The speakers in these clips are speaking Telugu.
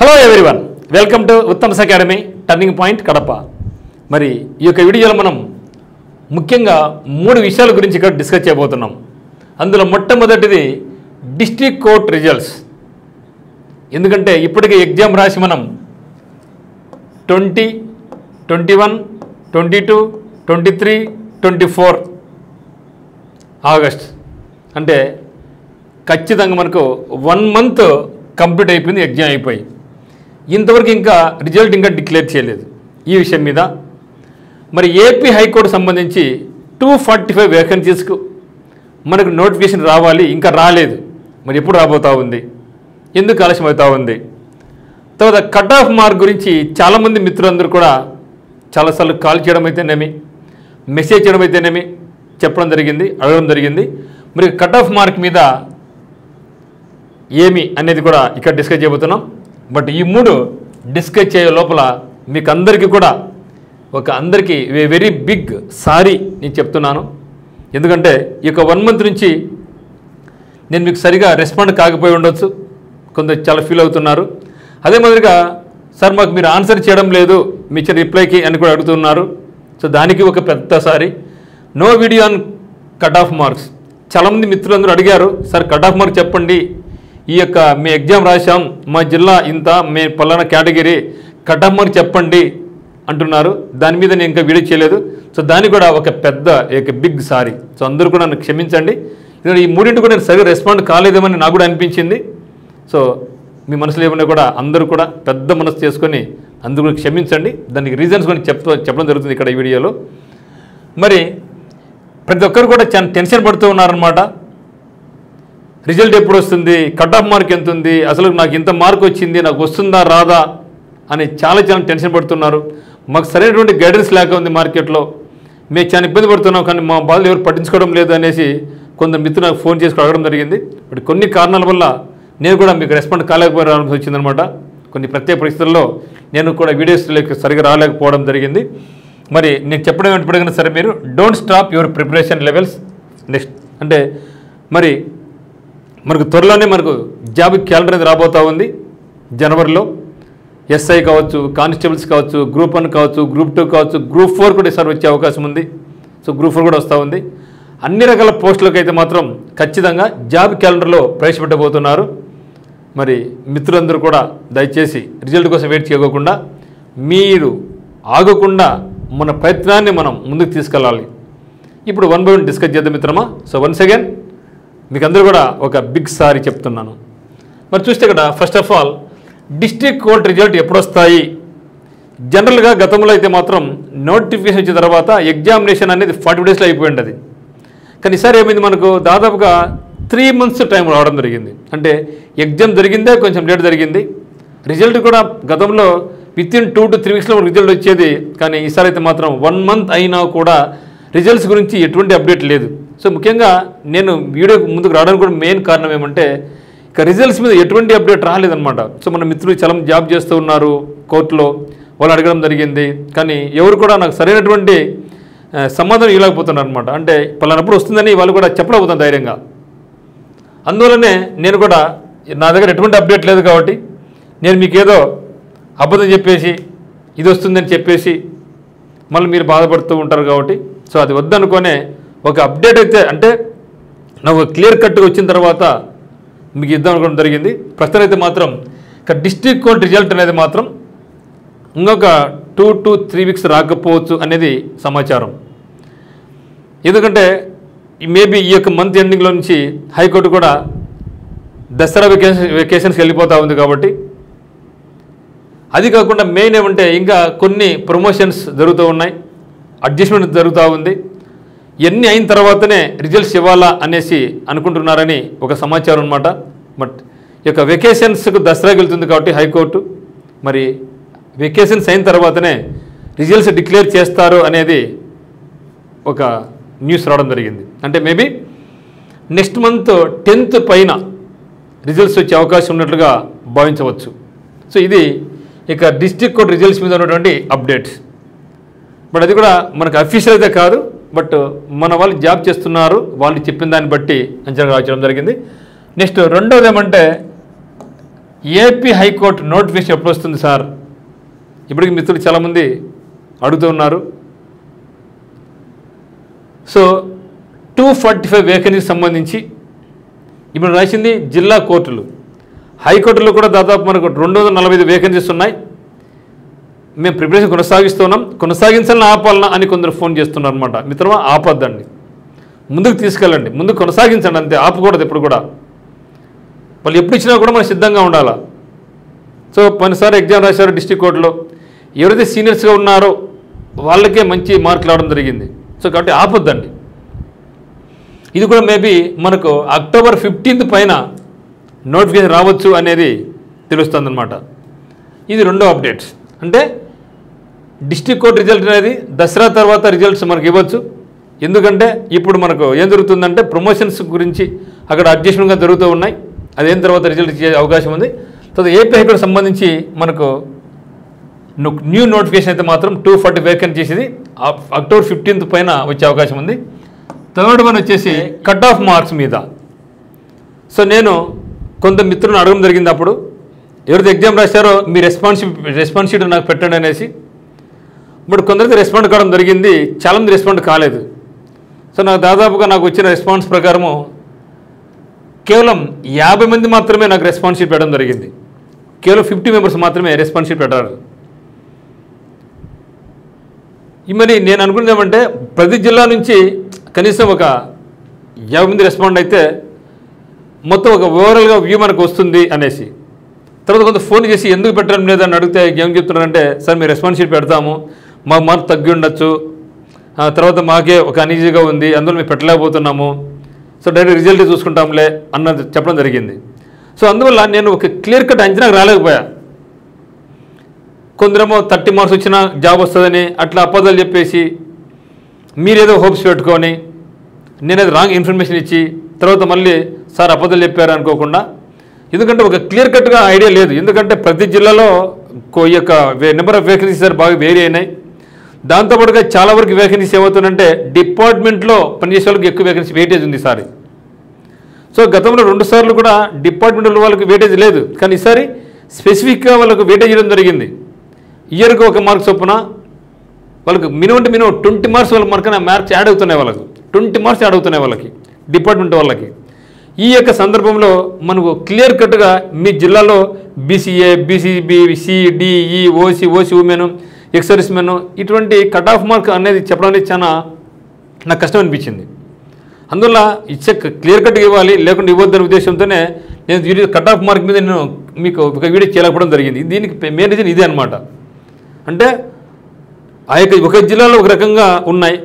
Hello everyone, welcome to Uttam's academy turning point Kadapa. మరి ఈ యొక్క వీడియోలో మనం ముఖ్యంగా 3 విషయాల గురించి ఇక్కడ డిస్కస్ చేయబోతున్నాం. అందులో మొట్టమొదటిది డిస్ట్రిక్ట్ కోర్ట్ రిజల్ట్స్. ఎందుకంటే ఇప్పటికే ఎగ్జామ్ రాసి మనం 20, 21, 22, 23, 24 ఆగస్ట్ అంటే ఖచ్చితంగా మనకు 1 మంత్ కంప్లీట్ అయిపోయింది. ఎగ్జామ్ అయిపోయి ఇంతవరకు ఇంకా రిజల్ట్ ఇంకా డిక్లేర్ చేయలేదు. ఈ విషయం మీద మరి ఏపీ హైకోర్టు సంబంధించి 245 వేకెన్సీస్కు మనకు నోటిఫికేషన్ రావాలి, ఇంకా రాలేదు. మరి ఎప్పుడు రాబోతూ ఉంది, ఎందుకు ఆలస్యం అవుతూ ఉంది? తర్వాత కట్ ఆఫ్ మార్క్ గురించి చాలామంది మిత్రులందరూ కూడా చాలాసార్లు కాల్ చేయడం అయితేనేమి, మెసేజ్ చేయడం అయితేనేమి చెప్పడం జరిగింది, అడగడం జరిగింది. మరి కట్ ఆఫ్ మార్క్ మీద ఏమి అనేది కూడా ఇక్కడ డిస్కస్ చేయబోతున్నాం. బట్ ఈ 3 డిస్కస్ చేయ లోపల మీకు అందరికీ కూడా అందరికీ వెరీ బిగ్ సారీ నేను చెప్తున్నాను. ఎందుకంటే ఈ యొక్క 1 మంత్ నుంచి నేను మీకు సరిగా రెస్పాండ్ కాకపోయి ఉండొచ్చు, కొందరు చాలా ఫీల్ అవుతున్నారు. అదే మాదిరిగా సార్ మాకు మీరు ఆన్సర్ చేయడం లేదు మీ ఇచ్చిన రిప్లైకి అని కూడా అడుగుతున్నారు. సో దానికి ఒక పెద్ద sorry. No video on cut off marks. చాలామంది మిత్రులందరూ అడిగారు, సార్ కట్ ఆఫ్ మార్క్ చెప్పండి, ఈ యొక్క మీ ఎగ్జామ్ రాశాం, మా జిల్లా ఇంత, మీ పలానా కేటగిరీ, కట్ ఆఫ్ మార్క్ చెప్పండి అంటున్నారు. దాని మీద నేను ఇంకా వీడియో చేయలేదు. సో దానికి కూడా ఒక పెద్ద బిగ్ సారీ. సో అందరూ కూడా నన్ను క్షమించండి. ఈ 3 కూడా నేను సరిగ్గా రెస్పాండ్ కాలేదేమని నాకు కూడా అనిపించింది. సో మీ మనసులో ఏమన్నా కూడా అందరూ కూడా పెద్ద మనసు చేసుకొని అందరూ కూడా క్షమించండి. దానికి రీజన్స్ కూడా చెప్పడం జరుగుతుంది ఇక్కడ ఈ వీడియోలో. మరి ప్రతి ఒక్కరు కూడా చాలా టెన్షన్ పడుతూ ఉన్నారనమాట. రిజల్ట్ ఎప్పుడు వస్తుంది, కట్ ఆఫ్ మార్క్ ఎంత ఉంది, అసలు నాకు ఇంత మార్క్ వచ్చింది, నాకు వస్తుందా రాదా అని చాలా టెన్షన్ పడుతున్నారు. మాకు సరైనటువంటి గైడెన్స్ లేక ఉంది మార్కెట్లో, మేము చాలా ఇబ్బంది పడుతున్నాం, కానీ మా బాధలు ఎవరు పట్టించుకోవడం లేదు అనేసి కొందరు మిత్రులు నాకు ఫోన్ చేసి అడగడం జరిగింది. బట్ కొన్ని కారణాల వల్ల నేను కూడా మీకు రెస్పాండ్ కాలేకపోవడానికి వచ్చిందనమాట. కొన్ని ప్రత్యేక పరిస్థితుల్లో నేను కూడా వీడియోస్లోకి సరిగా రాలేకపోవడం జరిగింది. మరి నేను చెప్పడం ఎప్పటికైనా సరే మీరు don't stop your preparation levels. Next అంటే మరి మనకు త్వరలోనే మనకు జాబ్ క్యాలెండర్ అనేది రాబోతూ ఉంది. జనవరిలో ఎస్ఐ కావచ్చు, కానిస్టేబుల్స్ కావచ్చు, గ్రూప్ 1 కావచ్చు, గ్రూప్ 2 కావచ్చు, గ్రూప్ 4 కూడా ఈసారి వచ్చే అవకాశం ఉంది. సో గ్రూప్ 4 కూడా వస్తూ ఉంది. అన్ని రకాల పోస్టులకు అయితే మాత్రం ఖచ్చితంగా జాబ్ క్యాలెండర్లో ప్రవేశపెట్టబోతున్నారు. మరి మిత్రులందరూ కూడా దయచేసి రిజల్ట్ కోసం వెయిట్ చేయకోకుండా మీరు ఆగకుండా మన ప్రయత్నాన్ని మనం ముందుకు తీసుకెళ్ళాలి. ఇప్పుడు 1 by 1 డిస్కస్ చేద్దాం మిత్రమా. సో వన్స్ అగైన్ మీకు అందరూ కూడా ఒక బిగ్ సారీ చెప్తున్నాను. మరి చూస్తే ఇక్కడ first of all district court result ఎప్పుడు వస్తాయి? జనరల్గా గతంలో అయితే మాత్రం నోటిఫికేషన్ వచ్చిన తర్వాత ఎగ్జామినేషన్ అనేది 40 డేస్లో అయిపోయింది అది. కానీ ఈసారి ఏమైంది, మనకు దాదాపుగా 3 months టైం రావడం జరిగింది. అంటే ఎగ్జామ్ జరిగిందే కొంచెం లేట్ జరిగింది. రిజల్ట్ కూడా గతంలో వితిన్ 2 to 3 weeksలో రిజల్ట్ వచ్చేది. కానీ ఈసారి అయితే మాత్రం 1 month అయినా కూడా రిజల్ట్స్ గురించి ఎటువంటి అప్డేట్ లేదు. సో ముఖ్యంగా నేను వీడియో ముందుకు రావడానికి కూడా మెయిన్ కారణం ఏమంటే ఇక రిజల్ట్స్ మీద ఎటువంటి అప్డేట్ రాలేదన్నమాట. సో మన మిత్రులు చాలా జాబ్ చేస్తూ ఉన్నారు కోర్టులో, వాళ్ళు అడగడం జరిగింది. కానీ ఎవరు కూడా నాకు సరైనటువంటి సమాధానం ఇవ్వలేకపోతున్నారు అనమాట. అంటే పలానప్పుడు వస్తుందని వాళ్ళు కూడా చెప్పలేకపోతాను ధైర్యంగా. అందువల్లనే నేను కూడా నా దగ్గర ఎటువంటి అప్డేట్ లేదు కాబట్టి నేను మీకు ఏదో అబద్ధం చెప్పేసి ఇది వస్తుందని చెప్పేసి మళ్ళీ మీరు బాధపడుతూ ఉంటారు కాబట్టి సో అది వద్దనుకోనే ఒక అప్డేట్ అయితే అంటే నాకు క్లియర్ కట్గా వచ్చిన తర్వాత మీకు ఇద్దాం అనుకోవడం జరిగింది. ప్రస్తుతం అయితే మాత్రం ఇక డిస్ట్రిక్ట్ కోర్ట్ రిజల్ట్ అనేది మాత్రం ఇంకొక 2 to 3 weeks రాకపోవచ్చు అనేది సమాచారం. ఎందుకంటే మేబీ ఈ యొక్క మంత్ ఎండింగ్లో నుంచి హైకోర్టు కూడా దసరా వెకేషన్స్కి వెళ్ళిపోతూ ఉంది కాబట్టి, అది కాకుండా మెయిన్ ఏమంటే ఇంకా కొన్ని ప్రమోషన్స్ జరుగుతూ ఉన్నాయి, అడ్జస్ట్మెంట్ జరుగుతూ ఉంది. ఇవన్నీ అయిన తర్వాతనే రిజల్ట్స్ ఇవ్వాలా అనేసి అనుకుంటున్నారని ఒక సమాచారం అనమాట. బట్ ఈ యొక్క వెకేషన్స్కు దసరాకి వెళ్తుంది కాబట్టి హైకోర్టు మరి వెకేషన్స్ అయిన తర్వాతనే రిజల్ట్స్ డిక్లేర్ చేస్తారు అనేది ఒక న్యూస్ రావడం జరిగింది. అంటే మేబీ నెక్స్ట్ మంత్ 10th పైన రిజల్ట్స్ వచ్చే అవకాశం ఉన్నట్లుగా భావించవచ్చు. సో ఇది ఇక డిస్ట్రిక్ట్ కోర్ట్ రిజల్ట్స్ మీద ఉన్నటువంటి అప్డేట్స్. బట్ అది కూడా మనకు అఫీషియల్ అయితే కాదు, బట్ మన వాళ్ళు జాబ్ చేస్తున్నారు, వాళ్ళు చెప్పిన దాన్ని బట్టి అంచనా రావడం జరిగింది. నెక్స్ట్ రెండోది ఏమంటే ఏపీ హైకోర్టు నోటిఫికేషన్ ఎప్పుడు వస్తుంది సార్? ఇప్పటికి మిత్రులు చాలామంది అడుగుతూ ఉన్నారు. సో 245 వేకెన్సీకి సంబంధించి ఇప్పుడు రాసింది జిల్లా కోర్టులు. హైకోర్టులో కూడా దాదాపు మనకు 245 వేకెన్సీస్ ఉన్నాయి. మేము ప్రిపరేషన్ కొనసాగిస్తున్నాం. కొనసాగించాలని ఆపాలనా అని కొందరు ఫోన్ చేస్తున్నారు అనమాట. మిత్రమా, ఆపొద్దండి, ముందుకు తీసుకెళ్ళండి, ముందుకు కొనసాగించండి, అంతే, ఆపకూడదు ఎప్పుడు కూడా. వాళ్ళు ఎప్పుడు ఇచ్చినా కూడా మనం సిద్ధంగా ఉండాలా. సో పోయినసారి ఎగ్జామ్ రాశారు డిస్ట్రిక్ట్ కోర్టులో, ఎవరైతే సీనియర్స్గా ఉన్నారో వాళ్ళకే మంచి మార్కులు రావడం జరిగింది. సో కాబట్టి ఆపొద్దండి. ఇది కూడా మేబీ మనకు అక్టోబర్ 15 పైన నోటిఫికేషన్ రావచ్చు అనేది తెలుస్తుంది అనమాట. ఇది రెండో అప్డేట్స్. అంటే డిస్ట్రిక్ట్ కోర్ట్ రిజల్ట్ అనేది దసరా తర్వాత రిజల్ట్స్ మనకు ఇవ్వచ్చు. ఎందుకంటే ఇప్పుడు మనకు ఏం జరుగుతుందంటే ప్రమోషన్స్ గురించి అక్కడ అడ్జస్ట్మెంట్గా జరుగుతూ ఉన్నాయి. అదేం తర్వాత రిజల్ట్ ఇచ్చే అవకాశం ఉంది. తర్వాత ఏపీ హైకోర్టు సంబంధించి మనకు న్యూ నోటిఫికేషన్ అయితే మాత్రం 240 వేకెన్సీ చేసేది అక్టోబర్ 15 పైన వచ్చే అవకాశం ఉంది. థర్డ్ వన్ వచ్చేసి కట్ ఆఫ్ మార్క్స్ మీద. సో నేను కొంత మిత్రులను అడగడం జరిగింది. అప్పుడు ఎవరైతే ఎగ్జామ్ రాశారో మీ రెస్పాన్స్ షీట్ నాకు పెట్టండి అనేసి. ఇప్పుడు కొందరికి రెస్పాండ్ కావడం జరిగింది, చాలామంది రెస్పాండ్ కాలేదు. సో దాదాపుగా నాకు వచ్చిన రెస్పాన్స్ ప్రకారము కేవలం 50 మంది మాత్రమే నాకు రెస్పాన్స్ షీట్ పెట్టడం జరిగింది. కేవలం 50 మెంబర్స్ మాత్రమే రెస్పాన్స్ షీట్ పెట్టారు. మరి నేను అనుకున్నది ఏమంటే ప్రతి జిల్లా నుంచి కనీసం ఒక 50 మంది రెస్పాండ్ అయితే మొత్తం ఒక ఓవరాల్గా వ్యూ మనకు వస్తుంది అనేసి. తర్వాత కొంత ఫోన్ చేసి ఎందుకు పెట్టడం లేదని అడిగితే ఏం చెప్తున్నారంటే, సార్ మీరు రెస్పాన్స్ షీట్ పెడతాము, మా మార్క్ తగ్గి ఉండొచ్చు, తర్వాత మాకే ఒక అనీజీగా ఉంది, అందులో మేము పెట్టలేకపోతున్నాము, సో డైరెక్ట్ రిజల్ట్ చూసుకుంటాంలే అన్నది చెప్పడం జరిగింది. సో అందువల్ల నేను ఒక క్లియర్ కట్ అంచనాకు రాలేకపోయా. కొందరేమో 30 మార్క్స్ వచ్చినా జాబ్ వస్తుందని అట్లా అబద్ధాలు చెప్పేసి మీరేదో హోప్స్ పెట్టుకొని నేనేదో రాంగ్ ఇన్ఫర్మేషన్ ఇచ్చి తర్వాత మళ్ళీ సార్ అబద్ధాలు చెప్పారు అనుకోకుండా. ఎందుకంటే ఒక క్లియర్ కట్గా ఐడియా లేదు. ఎందుకంటే ప్రతి జిల్లాలో ఈ యొక్క నెంబర్ ఆఫ్ వేకెన్సీస్ బాగా వేరీ అయినాయి. దాంతోపాటుగా చాలా వరకు వేకెన్సీస్ ఏమవుతుందంటే డిపార్ట్మెంట్లో పనిచేసే వాళ్ళకి ఎక్కువ వేకెన్సీ వెయిటేజ్ ఉంది ఈసారి. సో గతంలో 2 సార్లు కూడా డిపార్ట్మెంట్ వాళ్ళకి వెయిటేజ్ లేదు, కానీ ఈసారి స్పెసిఫిక్గా వాళ్ళకు వెయిటేజ్ ఇవ్వడం జరిగింది. ఇయర్కి 1 మార్క్ చొప్పున వాళ్ళకి మినిమం 20 మార్క్స్ వాళ్ళ మార్క్స్ యాడ్ అవుతున్నాయి. వాళ్ళకు 20 మార్క్స్ యాడ్ అవుతున్నాయి వాళ్ళకి, డిపార్ట్మెంట్ వాళ్ళకి. ఈ యొక్క సందర్భంలో మనకు క్లియర్ కట్గా మీ జిల్లాలో BCA, BCB, CDE, OC women, ex-service men ఇటువంటి కట్ ఆఫ్ మార్క్ అనేది చెప్పడానికి చాలా నాకు కష్టం అనిపించింది. అందువల్ల ఇచ్చే క్లియర్ కట్గా ఇవ్వాలి, లేకుండా ఇవ్వద్దనే ఉద్దేశంతోనే నేను కట్ ఆఫ్ మార్క్ మీద నేను మీకు ఒక వీడియో చేయలేకపోవడం జరిగింది. దీనికి మెయిన్ రీజన్ ఇదే అనమాట. అంటే ఆ యొక్క ఒక జిల్లాలో ఒక రకంగా ఉన్నాయి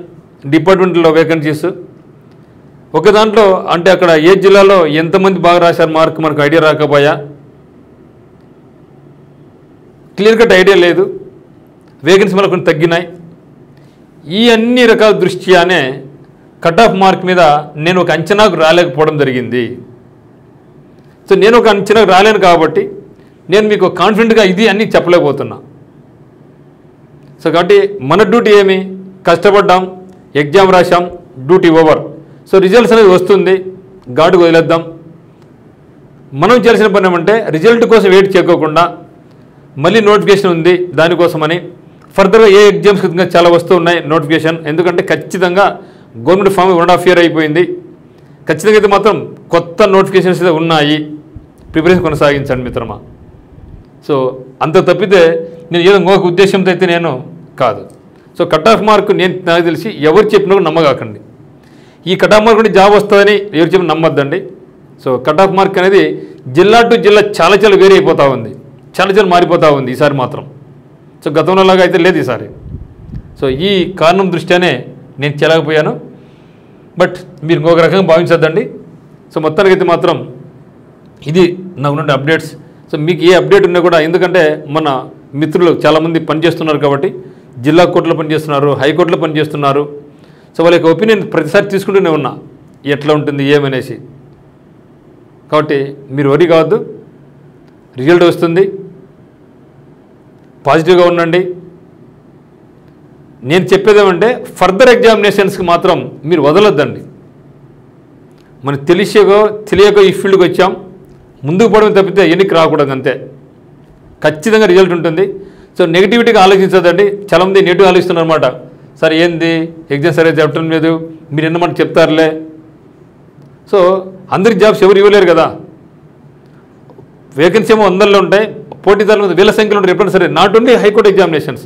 డిపార్ట్మెంట్లో వేకెన్సీస్, ఒక దాంట్లో అంటే అక్కడ ఏ జిల్లాలో ఎంతమంది బాగా రాశారు మార్క్ మనకు ఐడియా రాకపోయా, క్లియర్ కట్ ఐడియా లేదు, వేకెన్సీ మనకు కొన్ని తగ్గినాయి. ఈ అన్ని రకాల దృష్ట్యానే కట్ ఆఫ్ మార్క్ మీద నేను ఒక అంచనాకు రాలేకపోవడం జరిగింది. సో నేను ఒక అంచనాకు రాలేను కాబట్టి నేను మీకు కాన్ఫిడెంట్గా ఇది అన్నీ చెప్పలేకపోతున్నా. సో కాబట్టి మన డ్యూటీ ఏమి, కష్టపడ్డాం, ఎగ్జామ్ రాశాం, డ్యూటీ ఓవర్. సో రిజల్ట్స్ అనేది వస్తుంది, గాడుకు వదిలేద్దాం. మనం చేయాల్సిన పని ఏమంటే రిజల్ట్ కోసం వెయిట్ చేయకోకుండా మళ్ళీ నోటిఫికేషన్ ఉంది దానికోసమని ఫర్దర్గా ఏ ఎగ్జామ్స్ చాలా వస్తూ ఉన్నాయి నోటిఫికేషన్. ఎందుకంటే ఖచ్చితంగా గవర్నమెంట్ ఫామ్ 1.5 year అయిపోయింది. ఖచ్చితంగా అయితే మాత్రం కొత్త నోటిఫికేషన్స్ అయితే ఉన్నాయి, ప్రిపరేషన్ కొనసాగించండి మిత్రమా. సో అంత తప్పితే నేను ఏదో ఇంకొక ఉద్దేశంతో అయితే నేను కాదు. సో కట్ ఆఫ్ మార్క్ నాకు తెలిసి ఎవరు చెప్పినా కూడా నమ్మగాకండి. ఈ కట్ ఆఫ్ మార్క్ నుండి జాబ్ వస్తుందని ఎవరు చెప్పిన నమ్మొద్దండి. సో కట్ ఆఫ్ మార్క్ అనేది జిల్లా టు జిల్లా చాలా వేరీ అయిపోతూ ఉంది, చాలా మారిపోతూ ఉంది ఈసారి మాత్రం. సో గతంలో లాగా అయితే లేదు ఈసారి. సో ఈ కారణం దృష్ట్యానే నేను చేయలేకపోయాను. బట్ మీరు ఇంకొక రకంగా భావించద్దండి. సో మొత్తానికి అయితే మాత్రం ఇది నాకు నుండి అప్డేట్స్. సో మీకు ఏ అప్డేట్ ఉన్నా కూడా, ఎందుకంటే మన మిత్రులు చాలామంది పనిచేస్తున్నారు కాబట్టి జిల్లా కోర్టులో పనిచేస్తున్నారు, హైకోర్టులో పనిచేస్తున్నారు. సో వాళ్ళ యొక్క ఒపీనియన్ ప్రతిసారి తీసుకుంటూనే ఉన్నా ఎట్లా ఉంటుంది ఏమనేసి. కాబట్టి మీరు వరీ కావద్దు, రిజల్ట్ వస్తుంది, పాజిటివ్గా ఉండండి. నేను చెప్పేదేమంటే ఫర్దర్ ఎగ్జామినేషన్స్కి మాత్రం మీరు వదలొద్దండి. మనకు తెలియకో ఈ ఫీల్డ్కి వచ్చాం, ముందుకు పోవడం తప్పితే ఎన్నిక రాకూడదు అంతే. ఖచ్చితంగా రిజల్ట్ ఉంటుంది. సో నెగిటివిటీగా ఆలోచించదండి. చాలామంది నెగిటివ్ ఆలోచిస్తున్నారు అనమాట. సార్ ఏంది ఎగ్జామ్ సరిగ్గా చెప్పడం లేదు, మీరు ఎన్నమాట చెప్తారులే. సో అందరికి జాబ్స్ ఎవరు ఇవ్వలేరు కదా. వేకెన్సీ ఏమో వందల్లో ఉంటాయి, పోటీదారులు వేల సంఖ్యలో ఉంటారు ఎప్పుడైనా సరే. నాట్ ఓన్లీ హైకోర్టు ఎగ్జామినేషన్స్,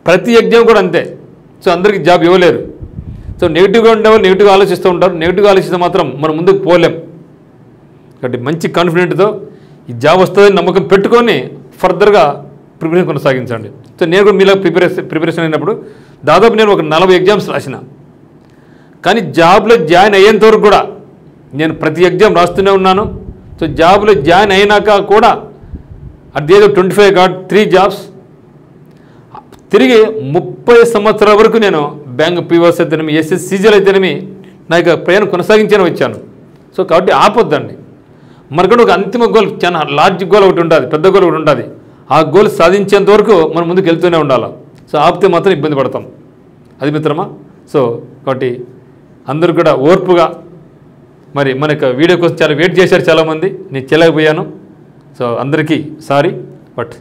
ప్రతి ఎగ్జామ్ కూడా అంతే. సో అందరికీ జాబ్ ఇవ్వలేరు. సో నెగిటివ్గా ఉండేవాళ్ళు నెగిటివ్గా ఆలోచిస్తూ ఉంటారు. నెగిటివ్గా ఆలోచిస్తే మాత్రం మనం ముందుకు పోలేం. కాబట్టి మంచి కాన్ఫిడెంట్తో ఈ జాబ్ వస్తుందని నమ్మకం పెట్టుకొని ఫర్దర్గా ప్రిపరేషన్ కొనసాగించండి. సో నేను కూడా మీలో ప్రిపరేషన్ అయినప్పుడు దాదాపు నేను ఒక 40 ఎగ్జామ్స్ రాసిన. కానీ జాబ్లో జాయిన్ అయ్యేంత వరకు కూడా నేను ప్రతి ఎగ్జామ్ రాస్తూనే ఉన్నాను. సో జాబ్లో జాయిన్ అయినాక కూడా at the age of 25 got 3 jobs. తిరిగి 30 సంవత్సరాల వరకు నేను బ్యాంక్ పీఓఎస్ అయితేనేమి, ఎస్ఎస్సీజీలు అయితేనేమి నా యొక్క ప్రయాణం కొనసాగించే వచ్చాను. సో కాబట్టి ఆపొద్దండి. మనకంటే ఒక అంతిమ గోల్, చాలా లార్జ్ గోల్ ఒకటి ఉంటుంది, పెద్ద గోల్ ఒకటి ఉంటుంది. ఆ గోల్ సాధించేంత వరకు మనం ముందుకు వెళ్తూనే ఉండాలి. సో ఆపితే మాత్రం ఇబ్బంది పడతాం. అది మిత్రమా. సో కాబట్టి అందరూ కూడా ఓర్పుగా, మరి మన యొక్క వీడియో కోసం చాలా వెయిట్ చేశారు చాలామంది, నేను చేయలేకపోయాను. సో అందరికీ సారీ. బట్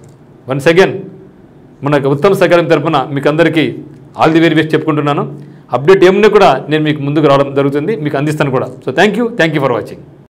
వన్స్ అగైన్ మన యొక్క ఉత్తమ సహకారం తరపున మీకు అందరికీ ఆల్ ది వెరీ బెస్ట్ చెప్పుకుంటున్నాను. అప్డేట్ ఏమున్నా కూడా నేను మీకు ముందుకు రావడం జరుగుతుంది, మీకు అందిస్తాను కూడా. So thank you for watching.